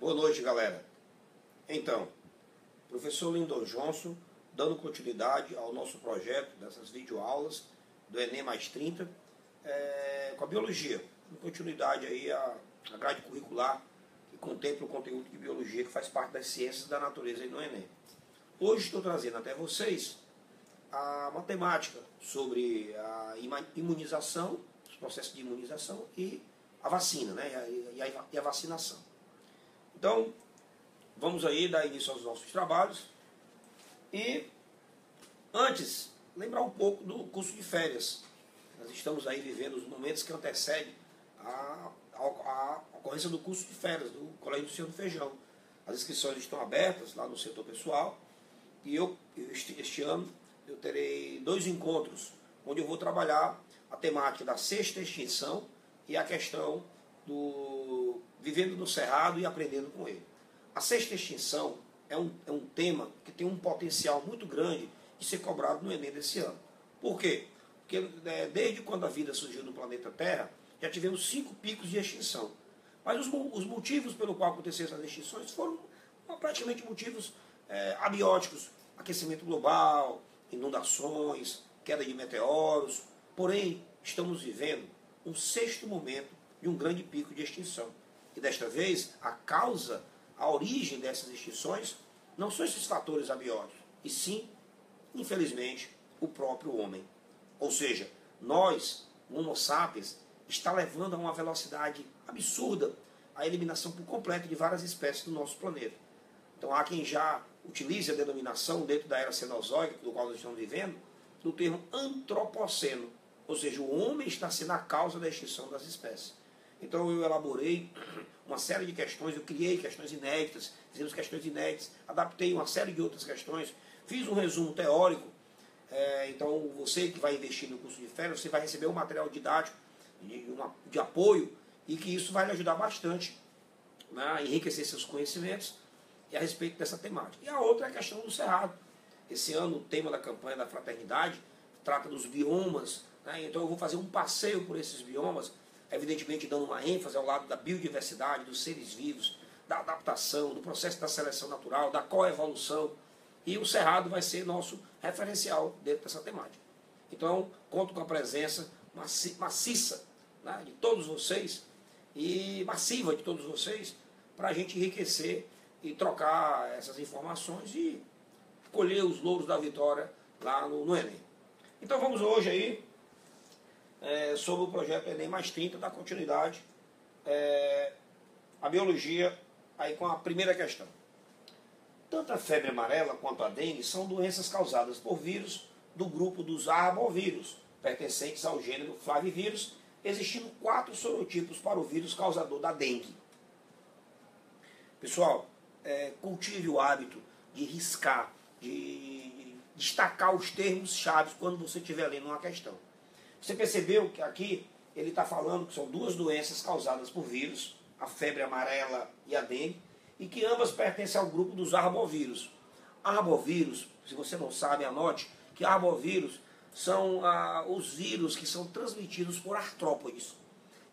Boa noite, galera. Então, professor Lindon Johnson, dando continuidade ao nosso projeto dessas videoaulas do Enem mais 30, com a biologia, dando continuidade aí à grade curricular que contempla o conteúdo de biologia que faz parte das ciências da natureza aí no Enem. Hoje estou trazendo até vocês a matemática sobre a imunização, os processos de imunização e a vacina, né? e a vacinação. Então, vamos aí dar início aos nossos trabalhos. E antes, lembrar um pouco do curso de férias. Nós estamos aí vivendo os momentos que antecedem a ocorrência do curso de férias do Colégio do Senhor do Feijão. As inscrições estão abertas lá no setor pessoal. E este ano eu terei 2 encontros, onde eu vou trabalhar a temática da sexta extinção e a questão do vivendo no cerrado e aprendendo com ele. A sexta extinção é um tema que tem um potencial muito grande de ser cobrado no Enem desse ano. Por quê? Porque desde quando a vida surgiu no planeta Terra, já tivemos 5 picos de extinção. Mas os motivos pelo qual aconteceram essas extinções foram praticamente motivos abióticos: aquecimento global, inundações, queda de meteoros. Porém, estamos vivendo um 6º momento de um grande pico de extinção. E desta vez, a origem dessas extinções não são esses fatores abióticos, e sim, infelizmente, o próprio homem. Ou seja, nós, o Homo sapiens, está levando a uma velocidade absurda a eliminação por completo de várias espécies do nosso planeta. Então há quem já utilize a denominação dentro da era cenozoica, do qual nós estamos vivendo, do termo antropoceno. Ou seja, o homem está sendo a causa da extinção das espécies. Então eu elaborei uma série de questões, eu criei questões inéditas, fizemos questões inéditas, adaptei uma série de outras questões, fiz um resumo teórico. Então você que vai investir no curso de férias, você vai receber um material didático de apoio, e que isso vai lhe ajudar bastante, né, a enriquecer seus conhecimentos a respeito dessa temática. E a outra é a questão do cerrado. Esse ano o tema da campanha da fraternidade trata dos biomas, né? Então eu vou fazer um passeio por esses biomas, evidentemente dando uma ênfase ao lado da biodiversidade, dos seres vivos, da adaptação, do processo da seleção natural, da coevolução. E o cerrado vai ser nosso referencial dentro dessa temática. Então, conto com a presença maciça, né, de todos vocês, e massiva de todos vocês, para a gente enriquecer e trocar essas informações e colher os louros da vitória lá no Enem. Então vamos hoje aí sobre o projeto Enem mais 30, da continuidade, a biologia, aí com a primeira questão. Tanto a febre amarela quanto a dengue são doenças causadas por vírus do grupo dos arbovírus, pertencentes ao gênero Flavivírus, existindo 4 sorotipos para o vírus causador da dengue. Pessoal, cultive o hábito de riscar, de destacar os termos-chave quando você estiver lendo uma questão. Você percebeu que aqui ele está falando que são 2 doenças causadas por vírus, a febre amarela e a dengue, e que ambas pertencem ao grupo dos arbovírus. Arbovírus, se você não sabe, anote que arbovírus são os vírus que são transmitidos por artrópodes.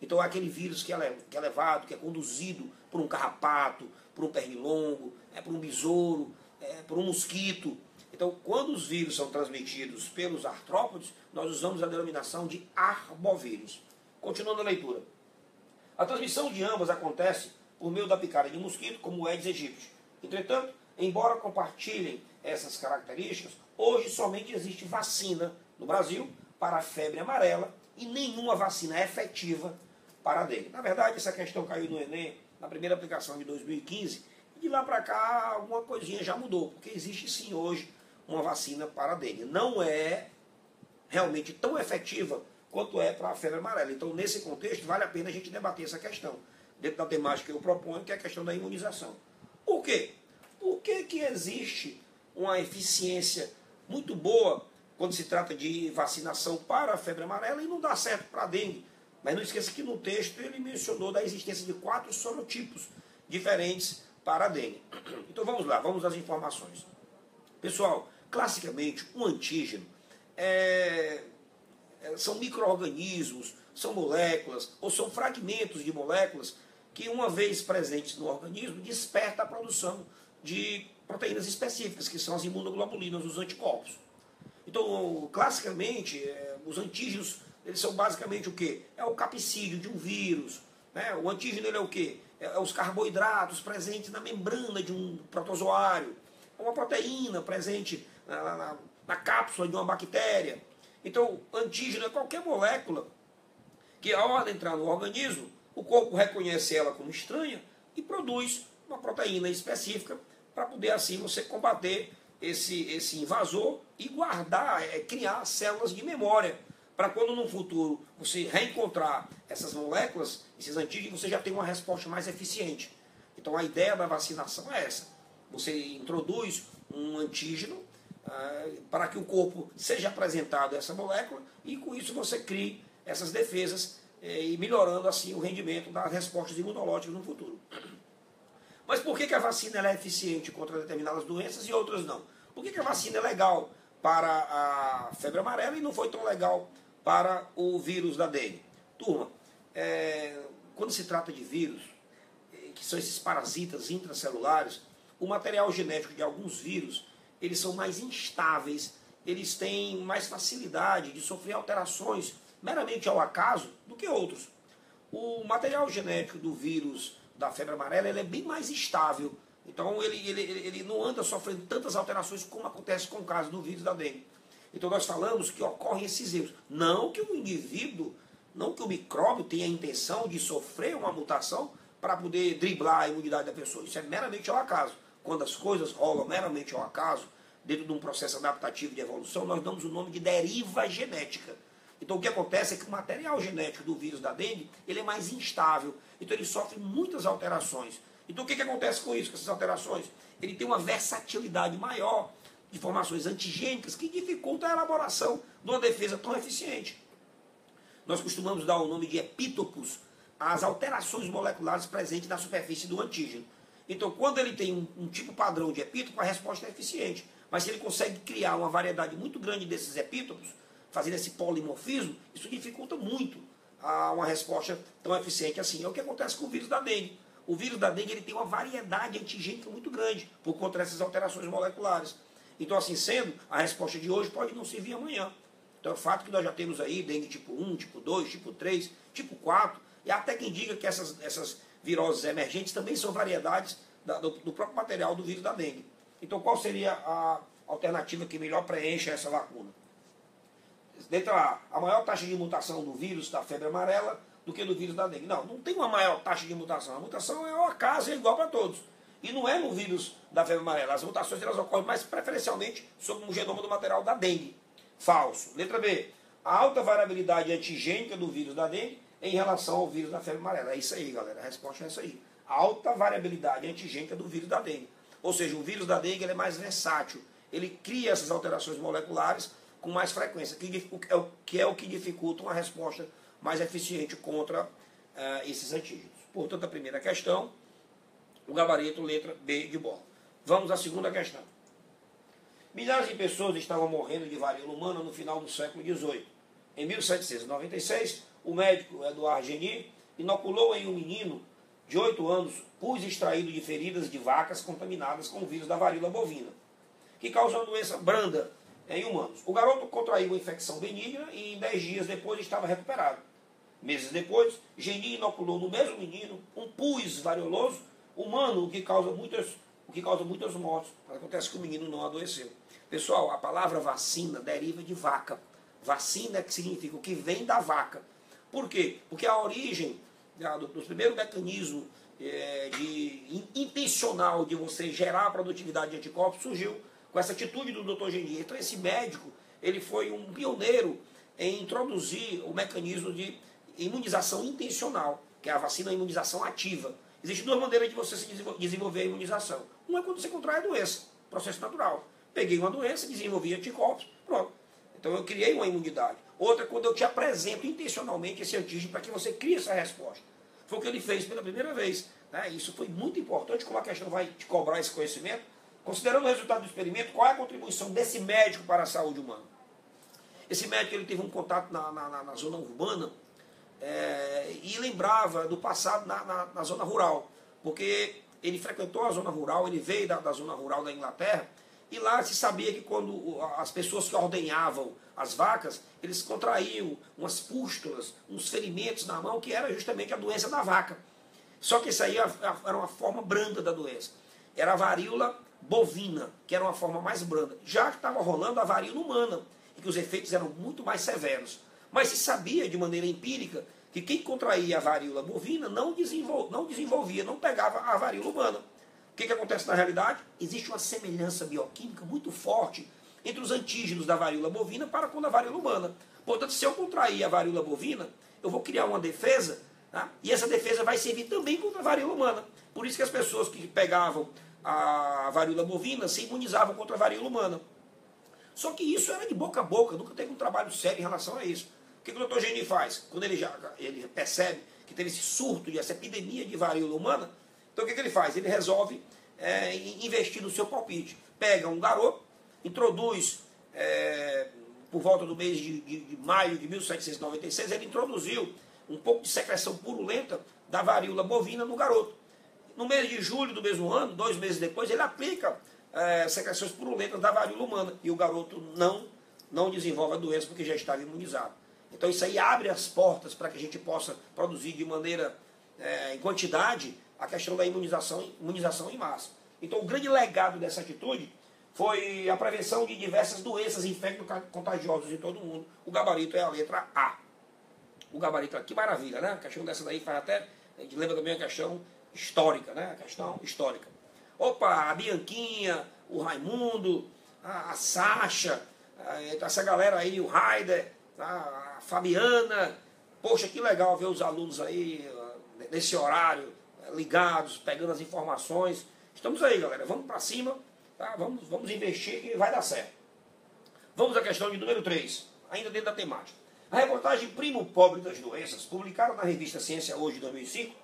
Então é aquele vírus que é levado, que é conduzido por um carrapato, por um pernilongo, por um besouro, por um mosquito. Então, quando os vírus são transmitidos pelos artrópodes, nós usamos a denominação de arbovírus. Continuando a leitura. A transmissão de ambas acontece por meio da picada de mosquito, como o Aedes aegypti. Entretanto, embora compartilhem essas características, hoje somente existe vacina no Brasil para a febre amarela e nenhuma vacina efetiva para a dengue. Na verdade, essa questão caiu no Enem na primeira aplicação de 2015, e de lá para cá alguma coisinha já mudou, porque existe sim hoje uma vacina para a dengue. Não é realmente tão efetiva quanto é para a febre amarela. Então, nesse contexto, vale a pena a gente debater essa questão, dentro da temática que eu proponho, que é a questão da imunização. Por quê? Por que existe uma eficiência muito boa quando se trata de vacinação para a febre amarela e não dá certo para a dengue? Mas não esqueça que no texto ele mencionou da existência de 4 sorotipos diferentes para a dengue. Então vamos lá, vamos às informações. Pessoal, classicamente um antígeno são micro-organismos, são moléculas ou são fragmentos de moléculas que, uma vez presentes no organismo, desperta a produção de proteínas específicas, que são as imunoglobulinas, os anticorpos. Então, classicamente, os antígenos, eles são basicamente o quê? É o capsídeo de um vírus, né? O antígeno ele é o quê? É os carboidratos presentes na membrana de um protozoário, é uma proteína presente na cápsula de uma bactéria. Então, antígeno é qualquer molécula que, ao ela entrar no organismo, o corpo reconhece ela como estranha e produz uma proteína específica para poder, assim, você combater esse invasor e guardar, criar células de memória, para quando no futuro você reencontrar essas moléculas, esses antígenos, você já tem uma resposta mais eficiente. Então a ideia da vacinação é essa. Você introduz um antígeno para que o corpo seja apresentado essa molécula e com isso você crie essas defesas e melhorando assim o rendimento das respostas imunológicas no futuro. Mas por que a vacina ela é eficiente contra determinadas doenças e outras não? Por que a vacina é legal para a febre amarela e não foi tão legal para o vírus da dengue? Turma, quando se trata de vírus, que são esses parasitas intracelulares, o material genético de alguns vírus, eles são mais instáveis, eles têm mais facilidade de sofrer alterações meramente ao acaso do que outros. O material genético do vírus da febre amarela ele é bem mais estável, então ele não anda sofrendo tantas alterações como acontece com o caso do vírus da dengue. Então nós falamos que ocorrem esses erros. Não que o indivíduo, não que o micróbio tenha a intenção de sofrer uma mutação para poder driblar a imunidade da pessoa. Isso é meramente ao acaso. Quando as coisas rolam meramente ao acaso, dentro de um processo adaptativo de evolução, nós damos o nome de deriva genética. Então o que acontece é que o material genético do vírus da dengue ele é mais instável, então ele sofre muitas alterações. Então o que acontece com isso, com essas alterações? Ele tem uma versatilidade maior de formações antigênicas que dificulta a elaboração de uma defesa tão eficiente. Nós costumamos dar o nome de epítopos às alterações moleculares presentes na superfície do antígeno. Então quando ele tem um tipo padrão de epítopo, a resposta é eficiente. Mas se ele consegue criar uma variedade muito grande desses epítopos, fazendo esse polimorfismo, isso dificulta muito uma resposta tão eficiente assim. É o que acontece com o vírus da dengue. O vírus da dengue ele tem uma variedade antigênica muito grande por conta dessas alterações moleculares. Então, assim sendo, a resposta de hoje pode não servir amanhã. Então, é o fato que nós já temos aí dengue tipo 1, tipo 2, tipo 3, tipo 4, e até quem diga que essas viroses emergentes também são variedades do próprio material do vírus da dengue. Então, qual seria a alternativa que melhor preenche essa lacuna? Letra A maior taxa de mutação do vírus da febre amarela do que do vírus da dengue. Não, não tem uma maior taxa de mutação. A mutação é ao acaso, é igual para todos. E não é no vírus da febre amarela. As mutações elas ocorrem mais preferencialmente sobre o genoma do material da dengue. Falso. Letra B. A alta variabilidade antigênica do vírus da dengue em relação ao vírus da febre amarela. É isso aí, galera. A resposta é essa aí. A alta variabilidade antigênica do vírus da dengue. Ou seja, o vírus da dengue ele é mais versátil. Ele cria essas alterações moleculares com mais frequência, que é o que dificulta uma resposta mais eficiente contra esses antígenos. Portanto, a primeira questão, o gabarito, letra B de bola. Vamos à segunda questão. Milhares de pessoas estavam morrendo de varíola humana no final do século XVIII. Em 1796, o médico Edouard Geny inoculou em um menino de 8 anos pus extraído de feridas de vacas contaminadas com o vírus da varíola bovina, que causa uma doença branda em humanos. O garoto contraiu uma infecção benigna e em 10 dias depois estava recuperado. Meses depois, Geny inoculou no mesmo menino um pus varioloso humano, o que causa muitas mortes. Acontece que o menino não adoeceu. Pessoal, a palavra vacina deriva de vaca. Vacina que significa o que vem da vaca. Por quê? Porque a origem do primeiro mecanismo intencional de você gerar a produtividade de anticorpos surgiu com essa atitude do Dr. Geny. Então esse médico ele foi um pioneiro em introduzir o mecanismo de imunização intencional, que é a vacina imunização ativa. Existem duas maneiras de você desenvolver a imunização. Uma é quando você contrai a doença, processo natural. Peguei uma doença, desenvolvi anticorpos, pronto. Então eu criei uma imunidade. Outra é quando eu te apresento intencionalmente esse antígeno para que você crie essa resposta. Foi o que ele fez pela primeira vez. Né? Isso foi muito importante, como a questão vai te cobrar esse conhecimento. Considerando o resultado do experimento, qual é a contribuição desse médico para a saúde humana? Esse médico ele teve um contato na zona urbana e lembrava do passado na zona rural, porque ele frequentou a zona rural, ele veio da zona rural da Inglaterra, e lá se sabia que quando as pessoas que ordenhavam as vacas, eles contraíam umas pústulas, uns ferimentos na mão, que era justamente a doença da vaca. Só que isso aí era uma forma branda da doença. Era a varíola bovina, que era uma forma mais branda. Já que estava rolando a varíola humana, e que os efeitos eram muito mais severos. Mas se sabia de maneira empírica que quem contraía a varíola bovina não desenvolvia, não pegava a varíola humana. O que acontece na realidade? Existe uma semelhança bioquímica muito forte entre os antígenos da varíola bovina para com a varíola humana. Portanto, se eu contrair a varíola bovina, eu vou criar uma defesa, tá? E essa defesa vai servir também contra a varíola humana. Por isso que as pessoas que pegavam a varíola bovina se imunizavam contra a varíola humana. Só que isso era de boca a boca, nunca teve um trabalho sério em relação a isso. O que o Dr. Geni faz? Quando ele percebe que teve esse surto, essa epidemia de varíola humana, então o que ele faz? Ele resolve investir no seu palpite. Pega um garoto, introduz, por volta do mês de maio de 1796, ele introduziu um pouco de secreção purulenta da varíola bovina no garoto. No mês de julho do mesmo ano, 2 meses depois, ele aplica secreções purulentas da varíola humana. E o garoto não desenvolve a doença porque já estava imunizado. Então isso aí abre as portas para que a gente possa produzir de maneira, em quantidade, a questão da imunização em massa. Então o grande legado dessa atitude foi a prevenção de diversas doenças infecto-contagiosas em todo o mundo. O gabarito é a letra A. O gabarito, que maravilha, né? A questão dessa daí faz até, a gente lembra também a questão histórica, né? A questão histórica. Opa, a Bianquinha, o Raimundo, a Sasha, essa galera aí, o Raider, a Fabiana. Poxa, que legal ver os alunos aí nesse horário, ligados, pegando as informações. Estamos aí, galera, vamos para cima, tá? Vamos investir que vai dar certo. Vamos à questão de número 3, ainda dentro da temática. A reportagem Primo Pobre das Doenças, publicada na revista Ciência Hoje, de 2005,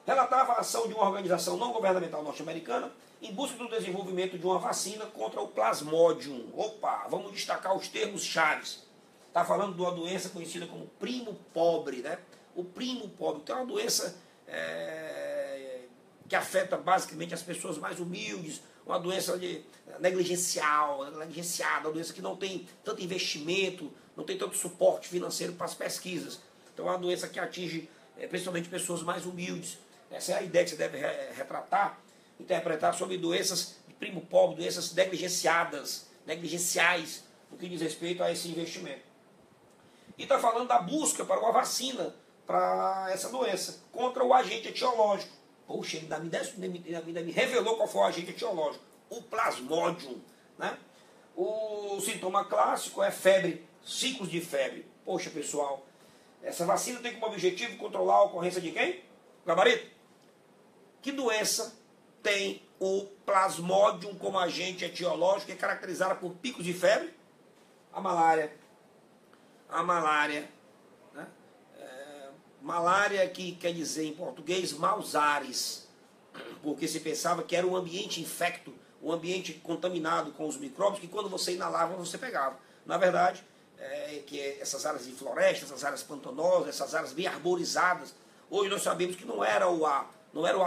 relatava a ação de uma organização não governamental norte-americana em busca do desenvolvimento de uma vacina contra o Plasmodium. Opa, vamos destacar os termos chaves. Está falando de uma doença conhecida como primo pobre, né? O primo pobre, então é uma doença que afeta basicamente as pessoas mais humildes, uma doença negligenciada, uma doença que não tem tanto investimento, não tem tanto suporte financeiro para as pesquisas. Então é uma doença que atinge principalmente pessoas mais humildes. Essa é a ideia que você deve interpretar sobre doenças de primo pobre, doenças negligenciadas, negligenciais, no que diz respeito a esse investimento. E está falando da busca para uma vacina para essa doença, contra o agente etiológico. Poxa, ele ainda me revelou qual foi o agente etiológico, o Plasmodium, né? O sintoma clássico é febre, ciclos de febre. Poxa, pessoal, essa vacina tem como objetivo controlar a ocorrência de quem? Gabarito. Que doença tem o Plasmodium como agente etiológico, que é caracterizada por picos de febre? A malária. A malária. Né? Malária, que quer dizer em português maus ares, porque se pensava que era um ambiente infecto, um ambiente contaminado com os micróbios, que quando você inalava, você pegava. Na verdade, essas áreas de floresta, essas áreas pantanosas, essas áreas bem arborizadas, hoje nós sabemos que não era o ar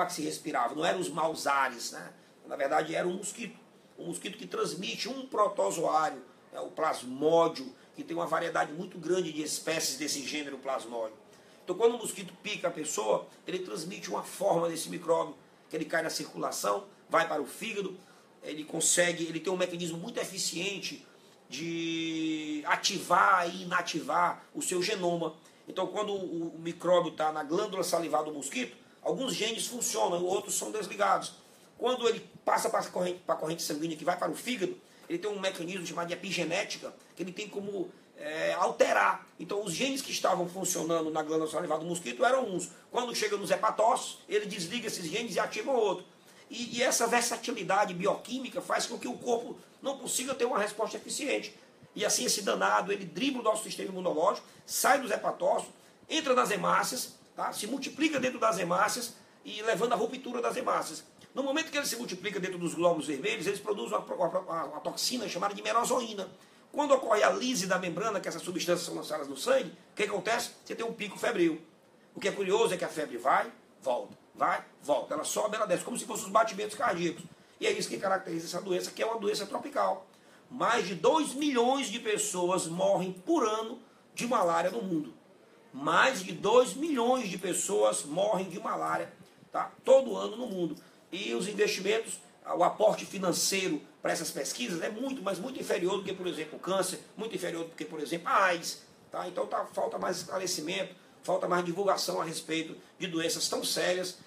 que se respirava, não eram os maus ares, né? Na verdade era um mosquito que transmite um protozoário, o Plasmodium, que tem uma variedade muito grande de espécies desse gênero Plasmodium. Então quando o mosquito pica a pessoa, ele transmite uma forma desse micróbio, que ele cai na circulação, vai para o fígado, ele tem um mecanismo muito eficiente de ativar e inativar o seu genoma. Então quando o micróbio está na glândula salivar do mosquito, alguns genes funcionam, outros são desligados. Quando ele passa para a corrente sanguínea que vai para o fígado, ele tem um mecanismo chamado de epigenética, que ele tem como alterar. Então os genes que estavam funcionando na glândula salivar do mosquito eram uns. Quando chega nos hepatócitos, ele desliga esses genes e ativa outro. E essa versatilidade bioquímica faz com que o corpo não consiga ter uma resposta eficiente. E assim esse danado, ele dribla o nosso sistema imunológico, sai dos hepatócitos, entra nas hemácias, tá? Se multiplica dentro das hemácias e levando à ruptura das hemácias. No momento que ele se multiplica dentro dos glóbulos vermelhos, eles produzem uma toxina chamada de merozoína. Quando ocorre a lise da membrana, que essas substâncias são lançadas no sangue, o que acontece? Você tem um pico febril. O que é curioso é que a febre vai, volta. Ela sobe, ela desce, como se fossem os batimentos cardíacos. E é isso que caracteriza essa doença, que é uma doença tropical. Mais de 2 milhões de pessoas morrem por ano de malária no mundo. Mais de 2 milhões de pessoas morrem de malária, tá? Todo ano no mundo. E os investimentos, o aporte financeiro para essas pesquisas é muito, mas muito inferior do que, por exemplo, o câncer, muito inferior do que, por exemplo, a AIDS. Tá? Então falta mais esclarecimento, falta mais divulgação a respeito de doenças tão sérias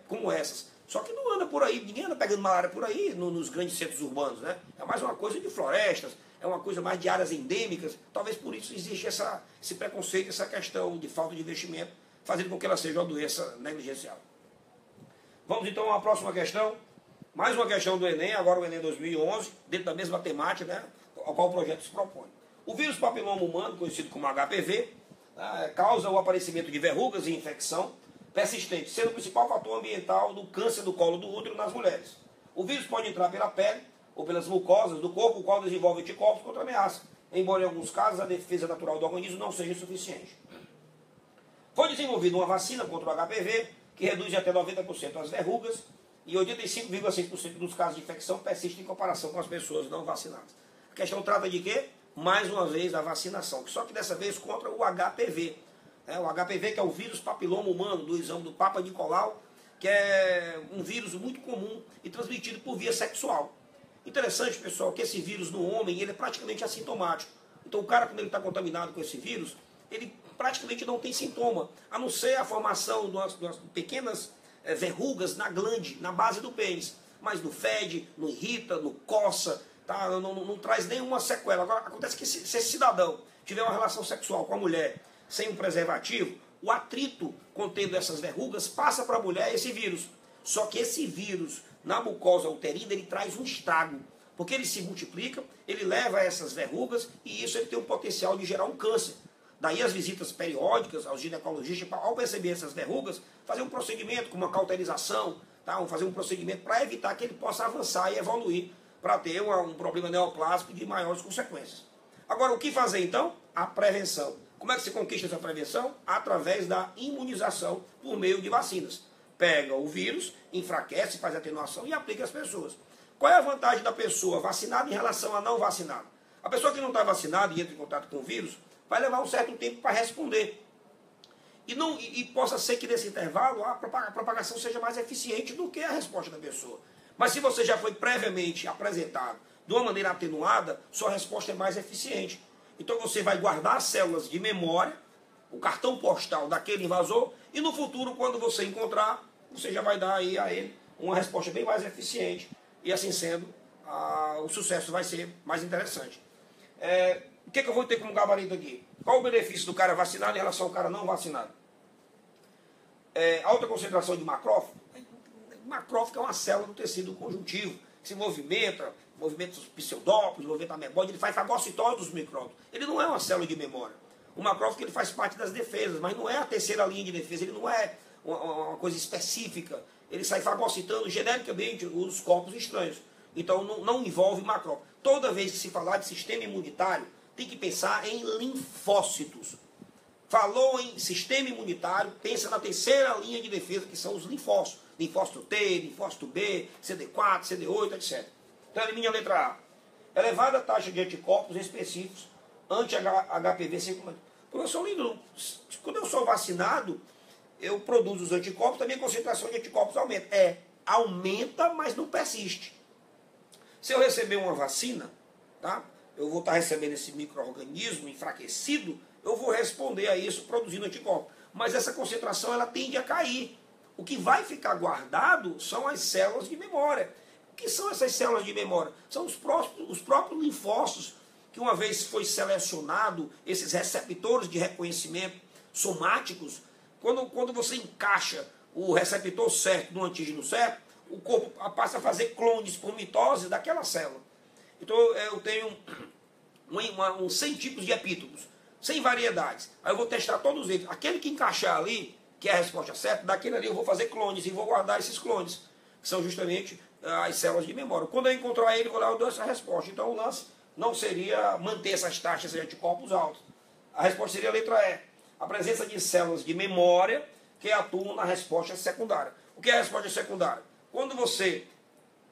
como essas. Só que não anda por aí, ninguém anda pegando malária por aí nos grandes centros urbanos, né? É mais uma coisa de florestas, é uma coisa mais de áreas endêmicas. Talvez por isso existe esse preconceito, essa questão de falta de investimento, fazendo com que ela seja uma doença negligencial. Vamos então à próxima questão. Mais uma questão do Enem, agora o Enem 2011, dentro da mesma temática, né, ao qual o projeto se propõe. O vírus papiloma humano, conhecido como HPV, causa o aparecimento de verrugas e infecção persistente, sendo o principal fator ambiental do câncer do colo do útero nas mulheres. O vírus pode entrar pela pele ou pelas mucosas do corpo, o qual desenvolve anticorpos contra a ameaça, embora em alguns casos a defesa natural do organismo não seja suficiente. Foi desenvolvida uma vacina contra o HPV, que reduz em até 90% as verrugas, e 85,6% dos casos de infecção persistem em comparação com as pessoas não vacinadas. A questão trata de quê? Mais uma vez da vacinação, só que dessa vez contra o HPV. O HPV, que é o vírus papiloma humano, do exame do Papa Nicolau, que é um vírus muito comum e transmitido por via sexual. Interessante, pessoal, que esse vírus no homem ele é praticamente assintomático. Então o cara, quando ele está contaminado com esse vírus, ele praticamente não tem sintoma, a não ser a formação de umas pequenas verrugas na glande, na base do pênis. Mas não fede, não irrita, não coça, tá? não traz nenhuma sequela. Agora, acontece que se esse cidadão tiver uma relação sexual com a mulher sem um preservativo, o atrito contendo essas verrugas passa para a mulher esse vírus. Só que esse vírus, na mucosa uterina, ele traz um estrago, porque ele se multiplica, ele leva a essas verrugas e isso ele tem o potencial de gerar um câncer. Daí as visitas periódicas aos ginecologistas, ao perceber essas verrugas, fazer um procedimento com uma cauterização, tá? Fazer um procedimento para evitar que ele possa avançar e evoluir para ter um problema neoplásico de maiores consequências. Agora, o que fazer então? A prevenção. Como é que se conquista essa prevenção? Através da imunização por meio de vacinas. Pega o vírus, enfraquece, faz atenuação e aplica às pessoas. Qual é a vantagem da pessoa vacinada em relação a não vacinada? A pessoa que não está vacinada e entra em contato com o vírus vai levar um certo tempo para responder. E possa ser que nesse intervalo a propagação seja mais eficiente do que a resposta da pessoa. Mas se você já foi previamente apresentado de uma maneira atenuada, sua resposta é mais eficiente. Então você vai guardar as células de memória, o cartão postal daquele invasor, e no futuro, quando você encontrar, você já vai dar aí a ele uma resposta bem mais eficiente. E assim sendo, o sucesso vai ser mais interessante. O que eu vou ter como gabarito aqui? Qual o benefício do cara vacinado em relação ao cara não vacinado? Alta concentração de macrófago. Macrófago é uma célula do tecido conjuntivo, que se movimenta os pseudópolis, movimenta a memória, ele faz fagocitose dos micróbios. Ele não é uma célula de memória. O macrófago ele faz parte das defesas, mas não é a terceira linha de defesa, ele não é uma coisa específica. Ele sai fagocitando genericamente os corpos estranhos. Então não envolve macrófago. Toda vez que se falar de sistema imunitário, tem que pensar em linfócitos. Falou em sistema imunitário, pensa na terceira linha de defesa, que são os linfócitos. Linfócito T, linfócito B, CD4, CD8, etc. Então elimine a letra A. Elevada taxa de anticorpos específicos anti-HPV circulante. Professor Lindo, quando eu sou vacinado, eu produzo os anticorpos, também a concentração de anticorpos aumenta. Aumenta, mas não persiste. Se eu receber uma vacina, tá? Eu vou estar recebendo esse micro-organismo enfraquecido, eu vou responder a isso produzindo anticorpos. Mas essa concentração ela tende a cair. O que vai ficar guardado são as células de memória. O que são essas células de memória? São os próprios linfócitos, que uma vez foi selecionado, esses receptores de reconhecimento somáticos, quando você encaixa o receptor certo no antígeno certo, o corpo passa a fazer clones por mitose daquela célula. Então eu tenho 100 tipos de epítopos, 100 variedades. Aí eu vou testar todos eles. Aquele que encaixar ali, que é a resposta certa, daquele ali eu vou fazer clones e vou guardar esses clones, que são justamente as células de memória. Quando eu encontrar ele, eu dou essa resposta. Então o lance não seria manter essas taxas de anticorpos altos. A resposta seria a letra E. a presença de células de memória que atuam na resposta secundária. O que é a resposta secundária? Quando você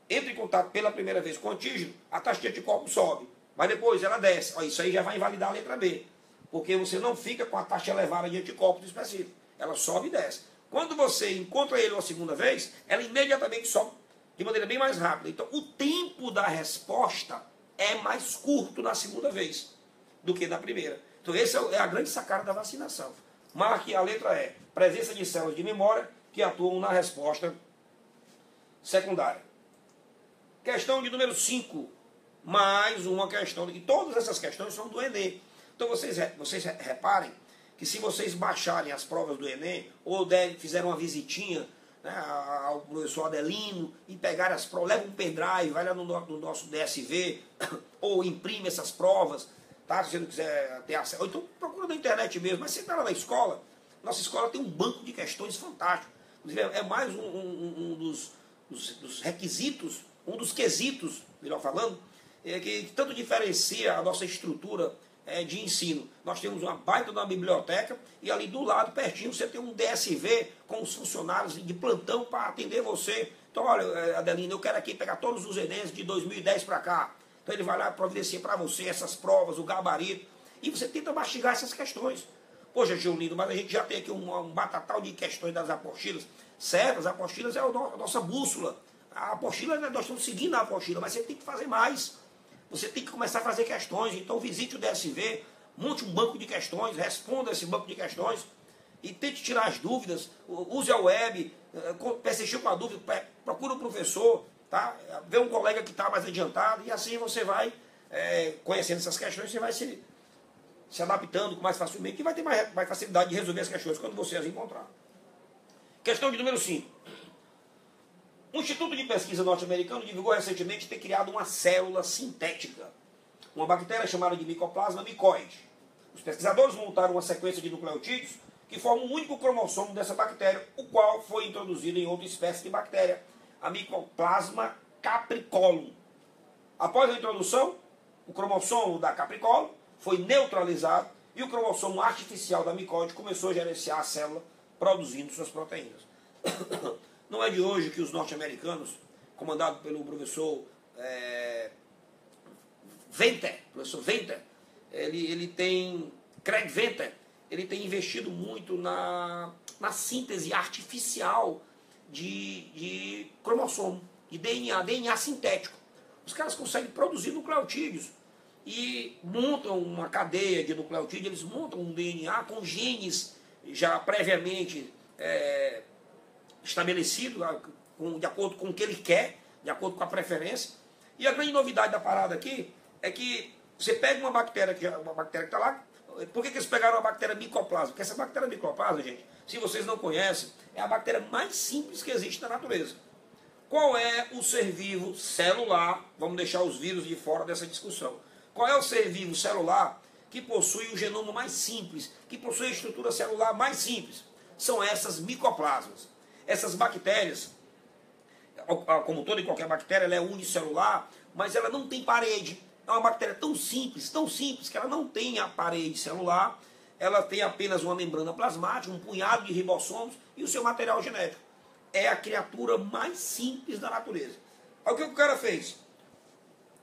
entra em contato pela primeira vez com o antígeno, a taxa de anticorpos sobe, mas depois ela desce. Isso aí já vai invalidar a letra B, porque você não fica com a taxa elevada de anticorpos específica. Ela sobe e desce. Quando você encontra ele uma segunda vez, ela imediatamente sobe de maneira bem mais rápida. Então, o tempo da resposta é mais curto na segunda vez do que na primeira. Então, essa é a grande sacada da vacinação. Marque a letra E. Presença de células de memória que atuam na resposta secundária. Questão de número 5. Mais uma questão. E todas essas questões são do Enem. Então, vocês reparem que se vocês baixarem as provas do Enem, ou fizeram uma visitinha, né, ao professor Adelino, e pegarem as provas, leva um pendrive, vai lá no nosso DSV, ou imprime essas provas, tá? Se você não quiser ter acesso. Ou então procura na internet mesmo. Mas você está lá na escola, nossa escola tem um banco de questões fantástico. Inclusive, é mais um dos requisitos, um dos quesitos, melhor falando, que tanto diferencia a nossa estrutura de ensino. Nós temos uma baita da biblioteca e ali do lado, pertinho, você tem um DSV com os funcionários de plantão para atender você. Então, olha, Adelino, eu quero aqui pegar todos os Enems de 2010 para cá. Então ele vai lá providenciar para você essas provas, o gabarito, e você tenta mastigar essas questões. Poxa, Geolindo, mas a gente já tem aqui um batatal de questões das apostilas. Certo, as apostilas é a nossa bússola. A apostila, nós estamos seguindo a apostila, mas você tem que fazer mais. Você tem que começar a fazer questões. Então visite o DSV, monte um banco de questões, responda esse banco de questões e tente tirar as dúvidas. Use a web, persistir com a dúvida, procura o professor, tá? Vê um colega que está mais adiantado e assim você vai conhecendo essas questões, você vai se adaptando mais facilmente e vai ter mais facilidade de resolver as questões quando você as encontrar. Questão de número 5. O Instituto de Pesquisa norte-americano divulgou recentemente ter criado uma célula sintética, uma bactéria chamada de Mycoplasma mycoide. Os pesquisadores montaram uma sequência de nucleotídeos que formam um único cromossomo dessa bactéria, o qual foi introduzido em outra espécie de bactéria, a Mycoplasma capricolum. Após a introdução, o cromossomo da capricolum foi neutralizado e o cromossomo artificial da mycoide começou a gerenciar a célula, produzindo suas proteínas. Não é de hoje que os norte-americanos, comandado pelo professor Venter, Craig Venter, ele tem investido muito na síntese artificial de cromossomo, de DNA sintético. Os caras conseguem produzir nucleotídeos e montam uma cadeia de nucleotídeos, eles montam um DNA com genes já previamente estabelecido, de acordo com o que ele quer, de acordo com a preferência. E a grande novidade da parada aqui é que você pega uma bactéria que está lá. Por que eles pegaram a bactéria Mycoplasma? Porque essa bactéria Mycoplasma, gente, se vocês não conhecem, é a bactéria mais simples que existe na natureza. Qual é o ser vivo celular? Vamos deixar os vírus de fora dessa discussão. Qual é o ser vivo celular que possui o genoma mais simples, que possui a estrutura celular mais simples? São essas micoplasmas. Essas bactérias, como toda e qualquer bactéria, ela é unicelular, mas ela não tem parede. É uma bactéria tão simples, que ela não tem a parede celular, ela tem apenas uma membrana plasmática, um punhado de ribossomos e o seu material genético. É a criatura mais simples da natureza. Aí o que o cara fez?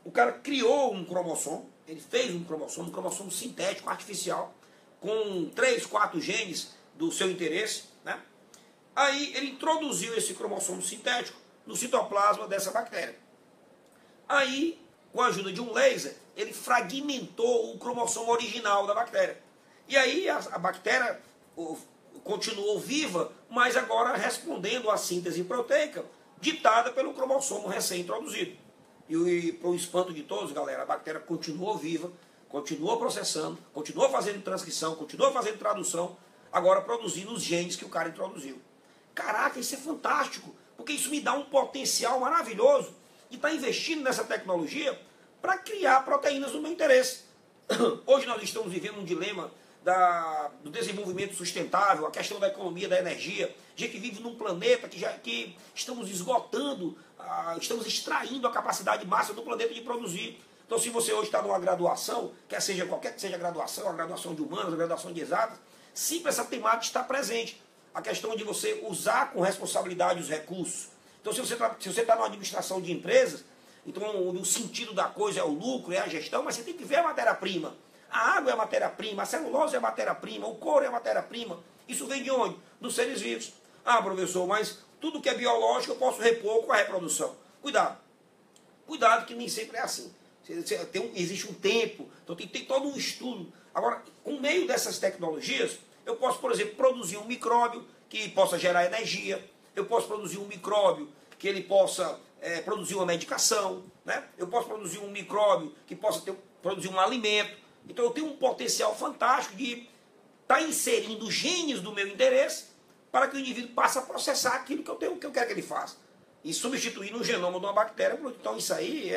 O cara criou um cromossomo, ele fez um cromossomo sintético, artificial, com 3, 4 genes do seu interesse, né? Aí ele introduziu esse cromossomo sintético no citoplasma dessa bactéria. Aí, com a ajuda de um laser, ele fragmentou o cromossomo original da bactéria. E aí a bactéria continuou viva, mas agora respondendo à síntese proteica ditada pelo cromossomo recém-introduzido. E para o espanto de todos, galera, a bactéria continuou viva, continuou processando, continuou fazendo transcrição, continuou fazendo tradução, agora produzindo os genes que o cara introduziu. Caraca, isso é fantástico, porque isso me dá um potencial maravilhoso de estar investindo nessa tecnologia para criar proteínas no meu interesse. Hoje nós estamos vivendo um dilema do desenvolvimento sustentável, a questão da economia da energia. A gente vive num planeta que estamos esgotando, estamos extraindo a capacidade máxima do planeta de produzir. Então, se você hoje está numa graduação, quer seja qualquer que seja a graduação de humanas, a graduação de exatas, sempre essa temática está presente. A questão de você usar com responsabilidade os recursos. Então, se você está numa administração de empresas, então o sentido da coisa é o lucro, é a gestão, mas você tem que ver a matéria-prima. A água é a matéria-prima, a celulose é a matéria-prima, o couro é a matéria-prima. Isso vem de onde? Dos seres vivos. Ah, professor, mas tudo que é biológico eu posso repor com a reprodução. Cuidado. Cuidado que nem sempre é assim. Existe um tempo, então tem todo um estudo. Agora, com meio dessas tecnologias, eu posso, por exemplo, produzir um micróbio que possa gerar energia, eu posso produzir um micróbio que ele possa produzir uma medicação, né? Eu posso produzir um micróbio que possa produzir um alimento. Então eu tenho um potencial fantástico de estar inserindo genes do meu interesse para que o indivíduo passe a processar aquilo que eu quero que ele faça. E substituir no genoma de uma bactéria. Então isso aí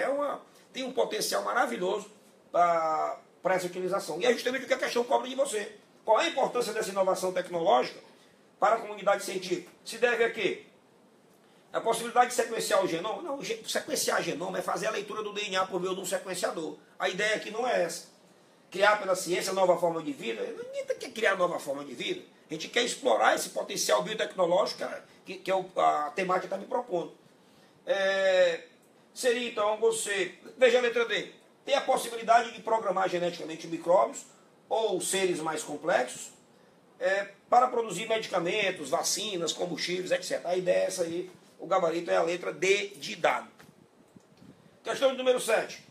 tem um potencial maravilhoso para essa utilização. E é justamente o que a questão cobra de você. Qual é a importância dessa inovação tecnológica para a comunidade científica? Se deve a quê? A possibilidade de sequenciar o genoma? Não, sequenciar genoma é fazer a leitura do DNA por meio de um sequenciador. A ideia aqui não é essa. Criar pela ciência nova forma de vida. Ninguém quer criar nova forma de vida. A gente quer explorar esse potencial biotecnológico que a temática está me propondo. Seria então você... Veja a letra D. Tem a possibilidade de programar geneticamente micróbios ou seres mais complexos para produzir medicamentos, vacinas, combustíveis, etc. A ideia é essa aí. O gabarito é a letra D de dado. Questão de número 7.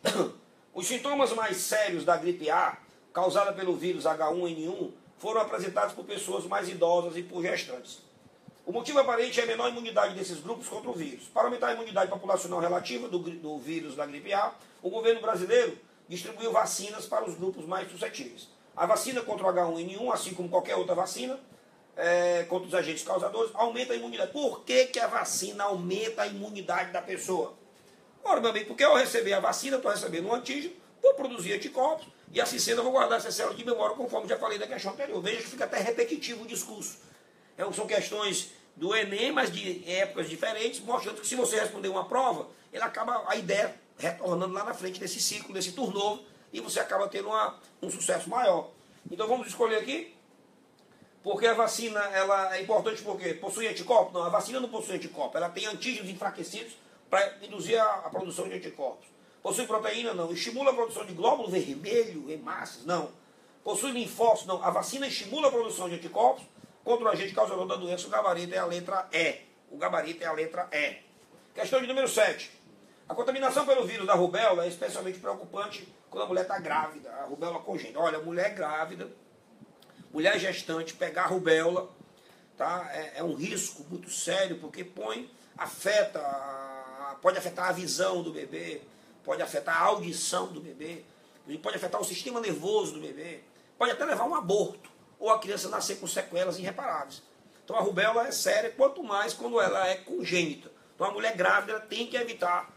Os sintomas mais sérios da gripe A, causada pelo vírus H1N1, foram apresentados por pessoas mais idosas e por gestantes. O motivo aparente é a menor imunidade desses grupos contra o vírus. Para aumentar a imunidade populacional relativa do vírus da gripe A, o governo brasileiro distribuiu vacinas para os grupos mais suscetíveis. A vacina contra o H1N1, assim como qualquer outra vacina, contra os agentes causadores, aumenta a imunidade. Por que a vacina aumenta a imunidade da pessoa? Ora, meu amigo, porque ao receber a vacina, estou recebendo um antígeno, vou produzir anticorpos, e assim sendo eu vou guardar essas células de memória, conforme já falei da questão anterior. Veja que fica até repetitivo o discurso. São questões do Enem, mas de épocas diferentes, mostrando que se você responder uma prova, ele acaba a ideia retornando lá na frente desse ciclo, desse turnover, e você acaba tendo um sucesso maior. Então vamos escolher aqui, porque a vacina ela é importante porque possui anticorpos? Não, a vacina não possui anticorpos, ela tem antígenos enfraquecidos para induzir a produção de anticorpos. Possui proteína? Não. Estimula a produção de glóbulo vermelho, hemácias? Não. Possui linfócitos? Não. A vacina estimula a produção de anticorpos contra o agente causador da doença. O gabarito é a letra E. O gabarito é a letra E. Questão de número 7. A contaminação pelo vírus da rubéola é especialmente preocupante quando a mulher está grávida. A rubéola congênita. Olha, mulher grávida, mulher gestante, pegar a rubéola, tá? É um risco muito sério, porque pode afetar a visão do bebê, pode afetar a audição do bebê, pode afetar o sistema nervoso do bebê, pode até levar a um aborto, ou a criança nascer com sequelas irreparáveis. Então a rubéola é séria, quanto mais quando ela é congênita. Então a mulher grávida tem que evitar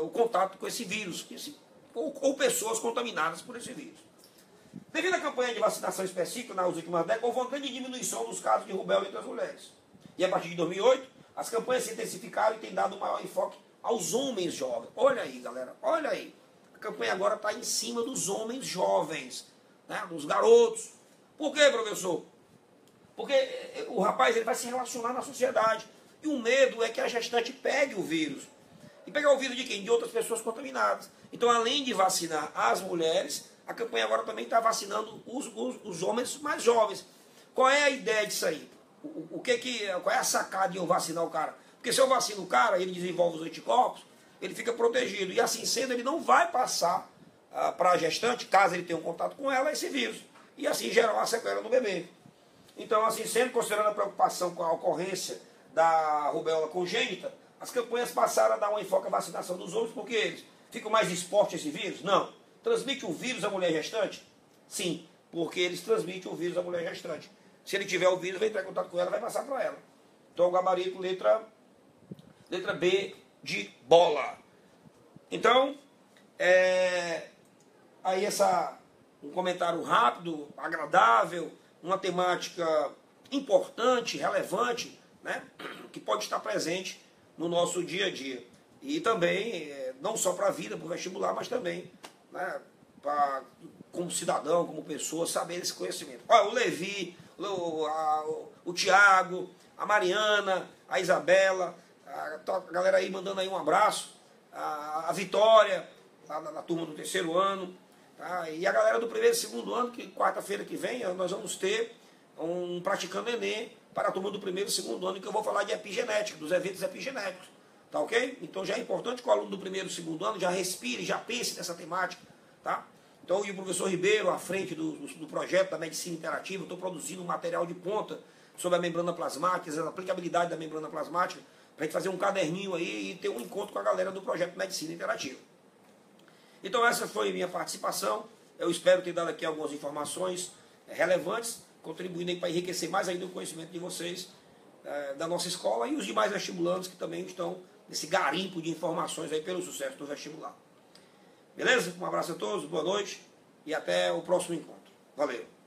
o contato com esse vírus, ou pessoas contaminadas por esse vírus. Devido à campanha de vacinação específica nas últimas décadas, houve uma grande diminuição dos casos de rubéola entre as mulheres. E a partir de 2008, as campanhas se intensificaram e têm dado um maior enfoque aos homens jovens. Olha aí, galera, olha aí. A campanha agora está em cima dos homens jovens, né, dos garotos. Por quê, professor? Porque o rapaz ele vai se relacionar na sociedade. E o medo é que a gestante pegue o vírus. E pegar o vírus de quem? De outras pessoas contaminadas. Então, além de vacinar as mulheres, a campanha agora também está vacinando os homens mais jovens. Qual é a ideia disso aí? Qual é a sacada de eu vacinar o cara? Porque se eu vacino o cara, ele desenvolve os anticorpos, ele fica protegido. E assim sendo, ele não vai passar para a gestante, caso ele tenha um contato com ela, esse vírus. E assim gerar uma sequela no bebê. Então, assim, sempre considerando a preocupação com a ocorrência da rubéola congênita, as campanhas passaram a dar um enfoque à vacinação dos homens, porque eles ficam mais expostos a esse vírus? Não. Transmite o vírus à mulher gestante? Sim, porque eles transmitem o vírus à mulher gestante. Se ele tiver o vírus, vai entrar em contato com ela, vai passar para ela. Então, o gabarito, letra B de bola. Então, aí um comentário rápido, agradável, uma temática importante, relevante, né, que pode estar presente no nosso dia a dia. E também, não só para a vida, para o vestibular, mas também, né, para, como cidadão, como pessoa, saber esse conhecimento. Olha, o Levi, o Tiago, a Mariana, a Isabela, a galera aí mandando aí um abraço, a Vitória, na turma do 3º ano, tá? E a galera do 1º e 2º ano, que quarta-feira que vem nós vamos ter um Praticando Enem para a turma do 1º e 2º ano, que eu vou falar de epigenética, dos eventos epigenéticos, tá ok? Então já é importante que o aluno do 1º e 2º ano já respire, já pense nessa temática, tá? Então, e o professor Ribeiro, à frente do projeto da medicina interativa, estou produzindo um material de ponta sobre a membrana plasmática, a aplicabilidade da membrana plasmática, para a gente fazer um caderninho aí e ter um encontro com a galera do projeto Medicina Interativa. Então essa foi a minha participação. Eu espero ter dado aqui algumas informações relevantes, contribuindo aí para enriquecer mais ainda o conhecimento de vocês, da nossa escola e os demais vestibulandos que também estão nesse garimpo de informações aí pelo sucesso do vestibular. Beleza? Um abraço a todos, boa noite e até o próximo encontro. Valeu!